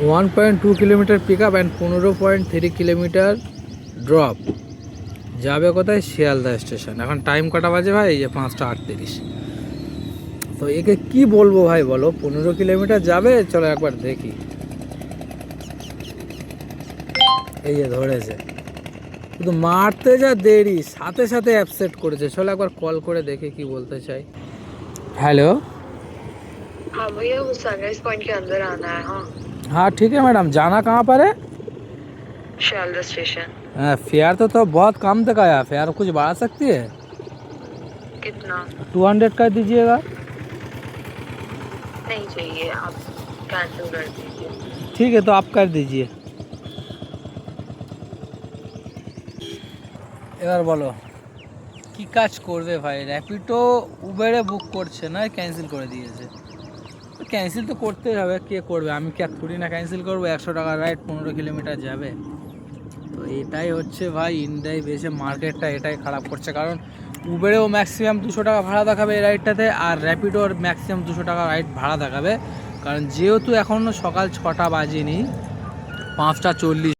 1.2 kilometre pick up and 15.3 kilometre drop. যাবে কোথায়? Sealdah station. এখন টাইম কটা বাজে ভাই? এই যে 5:38। তো একে কি বলবো ভাই বলো? 15 কিলোমিটার যাবে, চলো একবার দেখি। এই যে ধরেছে, কিন্তু মারতে যা দেরি, সাথে সাথে অ্যাপসেট করেছে। চলো একবার কল করে দেখে কি বলতে চাই। হ্যালো। हाँ भैया वो सनराइज पॉइंट के अंदर आना है। हाँ हाँ ठीक है मैडम, जाना कहाँ पर है? शियालदा स्टेशन। फेयर तो बहुत कम दिखाया। फेयर कुछ बढ़ा सकती है? कितना? 200 कर दीजिएगा। नहीं चाहिए, आप कैंसिल कर दीजिए। ठीक है तो आप कर दीजिए। এবার বলো কি কাজ করবে ভাই? র্যাপিডো উবেরে বুক করছে না, ক্যান্সেল করে দিয়েছে। ক্যান্সেল তো করতেই হবে, কে করবে? আমি কি আর থোড়ি না ক্যান্সেল করবো? 100 টাকা রাইড 15 কিলোমিটার যাবে। তো এটাই হচ্ছে ভাই ইন্ডিয়ায় বেশি মার্কেটটা এটাই খারাপ করছে। কারণ উবেরেও ম্যাক্সিমাম 200 টাকা ভাড়া দেখাবে এই রাইডটাতে, আর র্যাপিডোর ম্যাক্সিমাম 200 টাকা রাইড ভাড়া দেখাবে। কারণ যেহেতু এখনও সকাল 6টা বাজেনি, 5:40